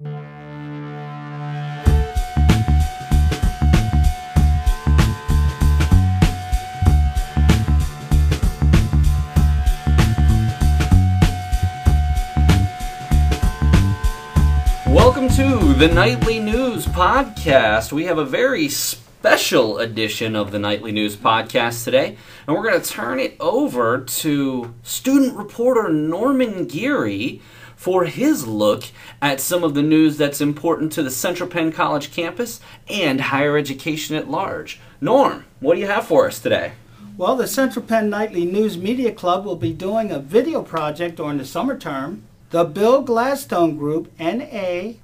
Welcome to the Nightly News Podcast. We have a very special edition of the Nightly News Podcast today, and we're going to turn it over to student reporter Norman Geary for his look at some of the news that's important to the Central Penn College campus and higher education at large. Norm, what do you have for us today? Well, the Central Penn Nightly News Media Club will be doing a video project during the summer term. The Bill Gladstone Group, NAICIR,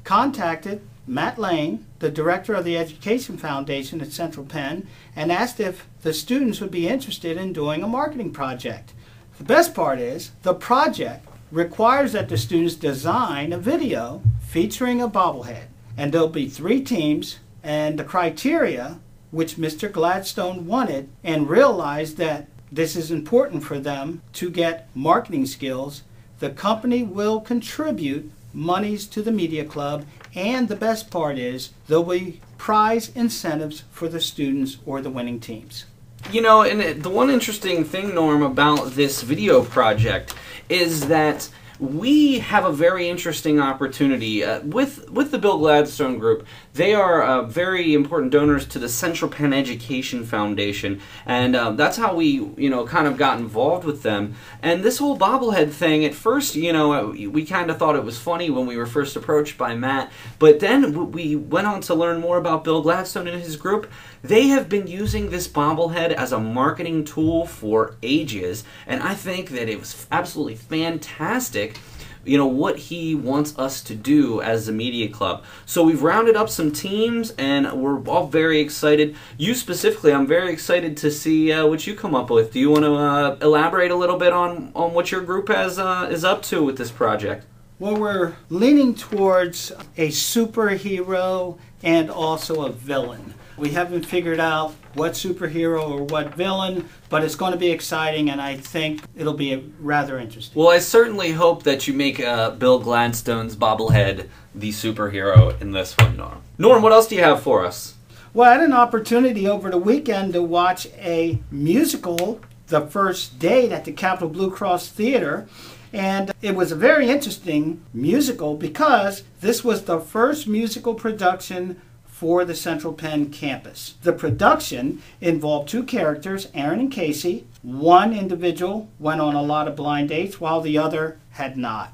contacted Matt Lane, the director of the Education Foundation at Central Penn, and asked if the students would be interested in doing a marketing project. The best part is, the project requires that the students design a video featuring a bobblehead. And there'll be 3 teams, and the criteria, which Mr. Gladstone wanted and realized that this is important for them to get marketing skills. The company will contribute monies to the media club, and the best part is there'll be prize incentives for the students or the winning teams. You know, and the one interesting thing, Norm, about this video project is that we have a very interesting opportunity with the Bill Gladstone Group. They are very important donors to the Central Penn Education Foundation, and that's how we, kind of got involved with them. And this whole bobblehead thing, at first, we kind of thought it was funny when we were first approached by Matt, but then we went on to learn more about Bill Gladstone and his group. They have been using this bobblehead as a marketing tool for ages, and I think that it was absolutely fantastic, what he wants us to do as a media club. So we've rounded up some teams, and we're all very excited. You specifically, I'm very excited to see what you come up with. Do you want to elaborate a little bit on what your group is up to with this project? Well, we're leaning towards a superhero and also a villain. We haven't figured out what superhero or what villain, but it's going to be exciting, and I think it'll be rather interesting. Well, I certainly hope that you make Bill Gladstone's bobblehead the superhero in this one, Norm. Norm, what else do you have for us? Well, I had an opportunity over the weekend to watch a musical, the first date, at the Capital Blue Cross Theater. And it was a very interesting musical because this was the first musical production for the Central Penn campus. The production involved 2 characters, Aaron and Casey. One individual went on a lot of blind dates while the other had not.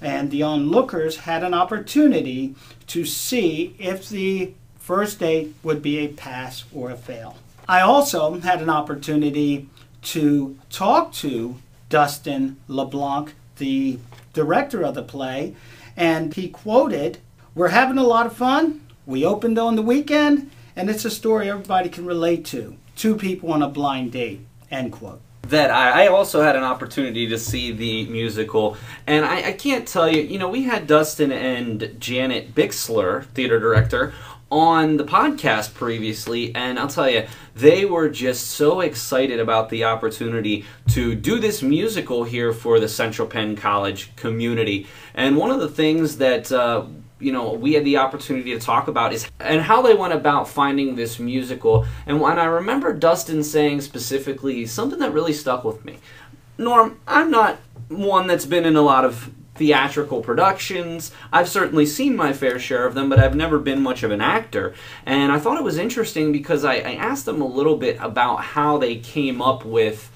And the onlookers had an opportunity to see if the first date would be a pass or a fail. I also had an opportunity to talk to Dustin LeBlanc, the director of the play, and he quoted, "We're having a lot of fun. We opened on the weekend, and it's a story everybody can relate to. 2 people on a blind date," end quote. That I also had an opportunity to see the musical, and I can't tell you, we had Dustin and Janet Bixler, theater director, on the podcast previously, and I'll tell you, they were just so excited about the opportunity to do this musical here for the Central Penn College community. And one of the things that we had the opportunity to talk about is and how they went about finding this musical. And when I remember Dustin saying specifically something that really stuck with me. Norm, I'm not one that's been in a lot of theatrical productions. I've certainly seen my fair share of them, but I've never been much of an actor. And I thought it was interesting because I asked them a little bit about how they came up with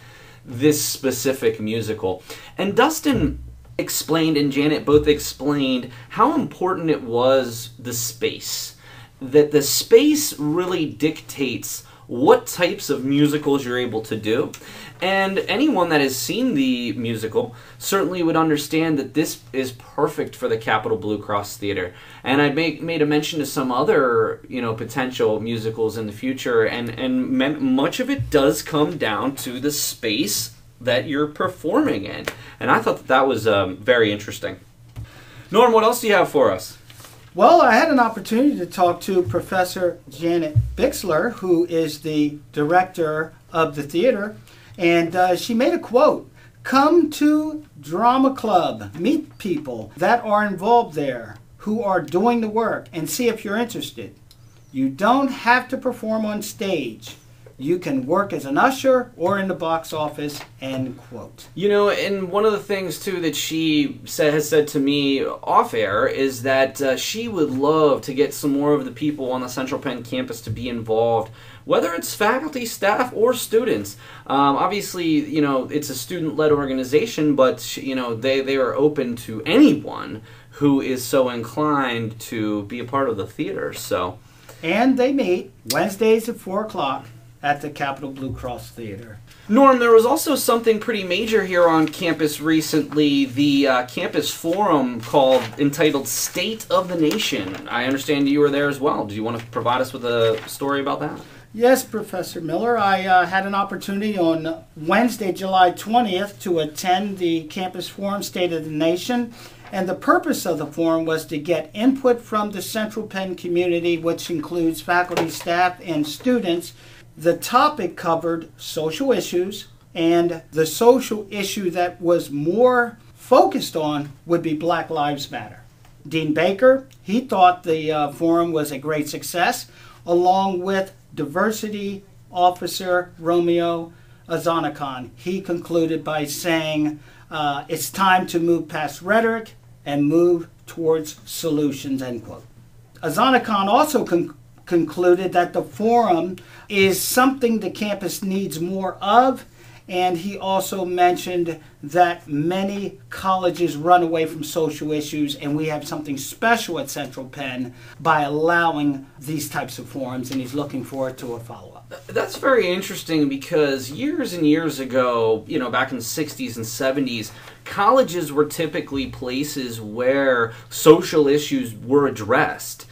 this specific musical. And Dustin explained, and Janet both explained, how important it was the space. That the space really dictates what types of musicals you're able to do. And anyone that has seen the musical certainly would understand that this is perfect for the Capital Blue Cross Theater. And I made a mention to some other, potential musicals in the future, and much of it does come down to the space that you're performing in. And I thought that was very interesting. Norm, what else do you have for us? Well, I had an opportunity to talk to Professor Janet Bixler, who is the director of the theater, and she made a quote Come to Drama Club. Meet people that are involved there who are doing the work and see if you're interested. You don't have to perform on stage. You can work as an usher or in the box office, end quote. You know, and one of the things, too, that she has said to me off-air is that she would love to get some more of the people on the Central Penn campus to be involved, whether it's faculty, staff, or students. Obviously, you know, it's a student-led organization, but, you know, they are open to anyone who is so inclined to be a part of the theater, so. And they meet Wednesdays at 4 o'clock. At the Capital Blue Cross Theater. Norm, there was also something pretty major here on campus recently, the campus forum entitled State of the Nation. I understand you were there as well. Do you want to provide us with a story about that? Yes, Professor Miller. I had an opportunity on Wednesday, July 20th to attend the campus forum State of the Nation. And the purpose of the forum was to get input from the Central Penn community, which includes faculty, staff, and students. The topic covered social issues, and the social issue that was more focused on would be Black Lives Matter. Dean Baker, he thought the forum was a great success, along with Diversity Officer Romeo Azanakan. He concluded by saying, it's time to move past rhetoric and move towards solutions, end quote. Azanakan also concluded that the forum is something the campus needs more of, and he also mentioned that many colleges run away from social issues, and we have something special at Central Penn by allowing these types of forums, and he's looking forward to a follow-up. That's very interesting because years and years ago, you know, back in the 60s and 70s, colleges were typically places where social issues were addressed.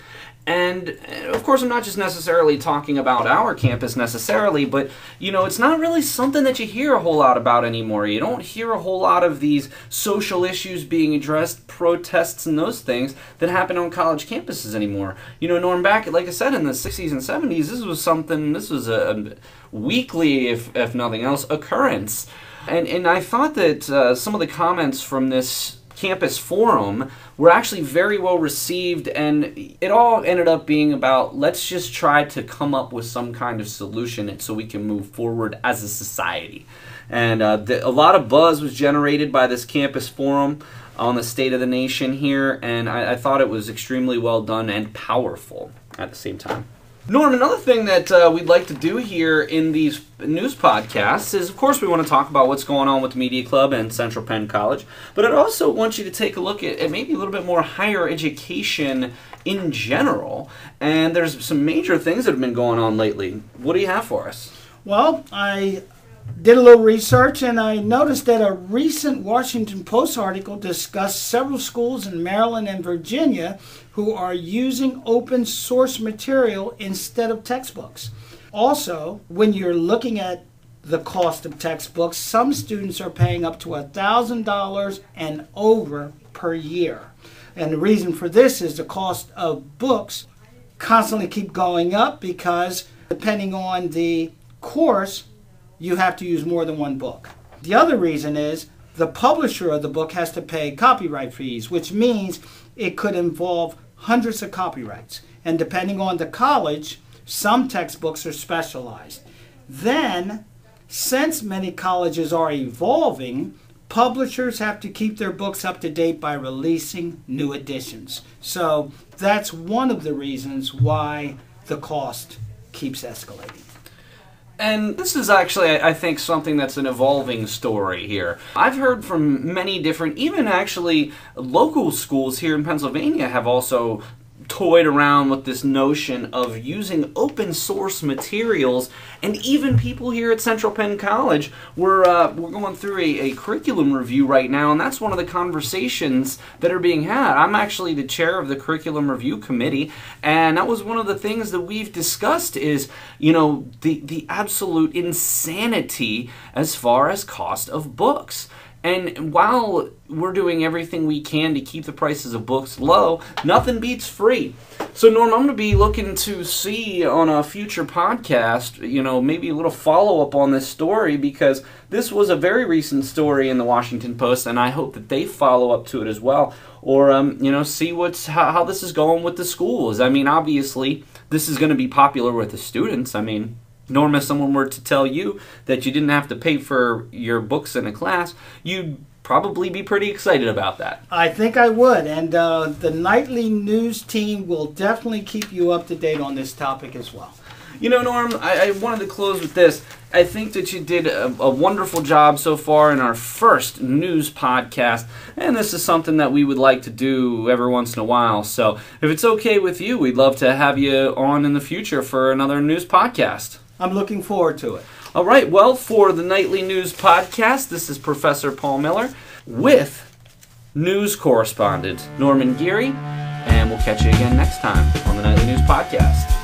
And, of course, I'm not just necessarily talking about our campus necessarily, but, you know, it's not really something that you hear a whole lot about anymore. You don't hear a whole lot of these social issues being addressed, protests and those things that happen on college campuses anymore. You know, Norm, back, like I said, in the 60s and 70s, this was a weekly, if nothing else, occurrence. And I thought that some of the comments from this campus forum were actually very well received, and it all ended up being about, let's just try to come up with some kind of solution so we can move forward as a society. And a lot of buzz was generated by this campus forum on the State of the Nation here, and I thought it was extremely well done and powerful at the same time. Norm, another thing that we'd like to do here in these news podcasts is, of course, we want to talk about what's going on with the Media Club and Central Penn College, but I'd also want you to take a look at maybe a little bit more higher education in general, and there's some major things that have been going on lately. What do you have for us? Well, I did a little research, and I noticed that a recent Washington Post article discussed several schools in Maryland and Virginia who are using open source material instead of textbooks. Also, when you're looking at the cost of textbooks, some students are paying up to $1,000 and over per year. And the reason for this is the cost of books constantly keep going up because depending on the course, you have to use more than one book. The other reason is the publisher of the book has to pay copyright fees, which means it could involve hundreds of copyrights. And depending on the college, some textbooks are specialized. Then, since many colleges are evolving, publishers have to keep their books up to date by releasing new editions. So that's one of the reasons why the cost keeps escalating. And this is actually, I think, something that's an evolving story here. I've heard from many different, even actually local schools here in Pennsylvania have also toyed around with this notion of using open source materials, and even people here at Central Penn College, we're going through a curriculum review right now, and that's one of the conversations that are being had. I'm actually the chair of the curriculum review committee, and that was one of the things that we've discussed is, you know, the absolute insanity as far as cost of books. And while we're doing everything we can to keep the prices of books low, nothing beats free. So, Norm, I'm going to be looking to see on a future podcast, maybe a little follow-up on this story, because this was a very recent story in the Washington Post, and I hope that they follow up to it as well. Or, see how this is going with the schools. I mean, obviously, this is going to be popular with the students. I mean, Norm, if someone were to tell you that you didn't have to pay for your books in a class, you'd probably be pretty excited about that. I think I would, and the nightly news team will definitely keep you up to date on this topic as well. Norm, I wanted to close with this. I think that you did a wonderful job so far in our first news podcast, and this is something that we would like to do every once in a while. So if it's okay with you, we'd love to have you on in the future for another news podcast. I'm looking forward to it. All right, well, for the Nightly News Podcast, this is Professor Paul Miller with news correspondent Norman Geary, and we'll catch you again next time on the Nightly News Podcast.